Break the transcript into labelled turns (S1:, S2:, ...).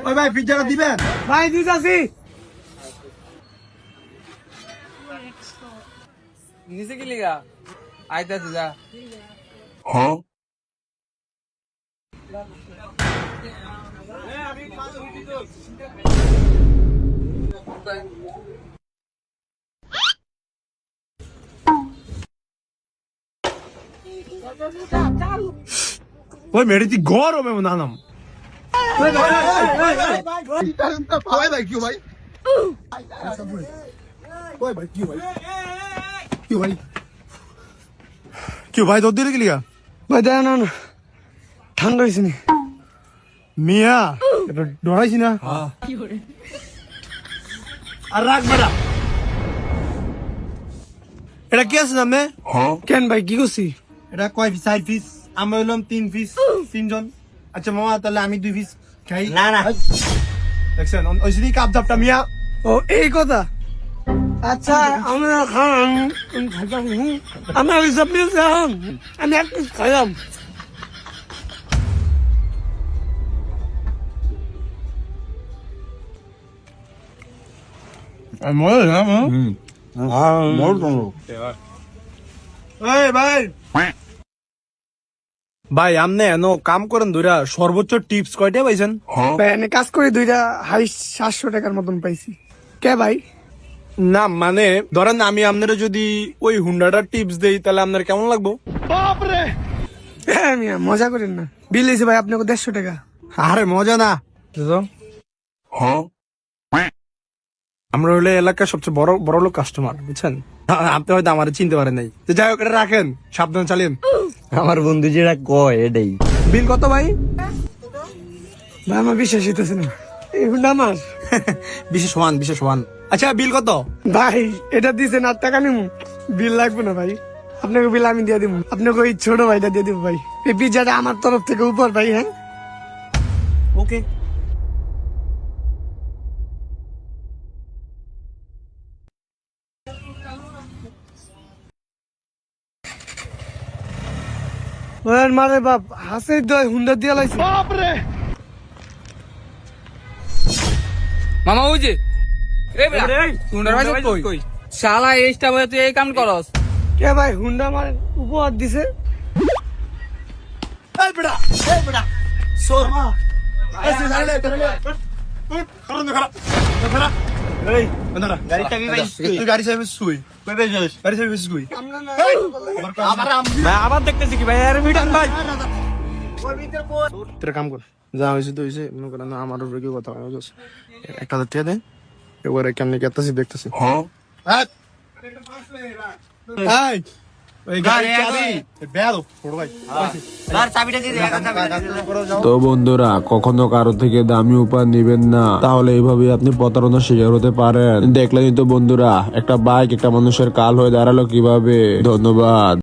S1: ওই ভাই পিজ্জাটা দিবেন?
S2: ভাই দিতাছি।
S3: নিচে কি লিগা আইতাছে যা।
S1: ওই মেরেছি গরমে নানাম। ওই ভাই কি ভাই? ওই ভাই কি ভাই? কি ভাই? কি ভাই তোর দিলে কি লিগা?
S2: ভাই দেয় না না ঠান্ডা হয়েছে নি।
S1: মিয়া এটা ডরাইছি না? আর রাখ বেটা। এটা কি আছে সামনে?
S2: কেন ভাই কি করছি?
S1: এটা কয় পিস? 4 পিস। আমরা হইলাম 3 পিস, 3 জন। আচ্ছা মামা তাহলে আমি 2 পিস খাই। না না দেখছেন ওই যদি কাপ জাপটা মিয়া।
S2: ও এই কথা। আচ্ছা আমরা খান আমি হিসাব নিয়েছি আমি এক পিস খাইলাম।
S1: মজা না ভাই ভাই আমনে এনো কাম করেন দুইটা সর্বোচ্চ টিপস কয়টা পাইছেন?
S2: ভাই এনে কাজ করে দুইটা হাই 700 টাকার মতন পাইছি। কে ভাই?
S1: না মানে ধরেন আমি আপনারা যদি ওই হুন্ডাটার টিপস দেই তাহলে আপনার কেমন লাগবো? বাপরে
S2: হ্যাঁ মিয়া মজা করেন না। বিল হয়েছে ভাই আপনাকে 150 টাকা।
S1: আরে মজা না। আমরা হলে এলাকার সবচেয়ে বড় বড় লোক কাস্টমার বুঝছেন। আপনি হয়তো আমার চিনতে পারেন নাই। তো যাই হোক এটা রাখেন, সাবধানে চালিয়েন।
S4: আমার বন্ধু যেটা কয় এটাই।
S2: বিল কত ভাই? ভাই আমার বিশ্বাস হইতেছে না। এই হুন্ডা আমার।
S1: বিশেষ সমান বিশেষ সমান। আচ্ছা বিল কত?
S2: ভাই এটা দিয়েছেন 8 টাকা নিমু। বিল লাগবে না ভাই, আপনাকে বিল আমি দিয়ে দিব। আপনাকে ওই ছোট ভাইটা দিয়ে দিব ভাই। এই পিজ্জাটা আমার তরফ থেকে উপর ভাই। হ্যাঁ
S1: ওকে।
S2: মারে বাপ হাসে দয় হুন্ডা দিয়ে লাইছে।
S3: মামা ওই যে এ বেটা তুই রাইছ কই? শালা এইটা বলে তুই এই কাম করস?
S2: কে ভাই হুন্ডা আমার উপহার দিছে?
S1: এই বেটা সোর মা এসে জানলে ধরলে খারাপ খারাপ এই বন্ধরা গাড়ি চাবি ভাই তুই গাড়ি চাবি শুই কই বেশ গাড়ি চাবি শুই
S2: আমরা না
S1: ভাই আবার দেখতেছি কি ভাই আরে মিটান ভাই তোর কাম কর যা হইছে তো হইছে মনে করেন আমার উপরে কি কথা হয় বুঝছ 1000 টাকা দে এবারে কেমনে কেতাছি দেখতেছি হ্যাঁ এই ওই গাড়ি চাবি বেরো বড় ভাই
S5: তো বন্ধুরা কখনো কারো থেকে দামি উপহার নিবেন না, তাহলে এইভাবে আপনি প্রতারণার শিকার হতে পারেন। দেখলেনই তো বন্ধুরা একটা বাইক একটা মানুষের কাল হয়ে দাঁড়ালো কিভাবে। ধন্যবাদ।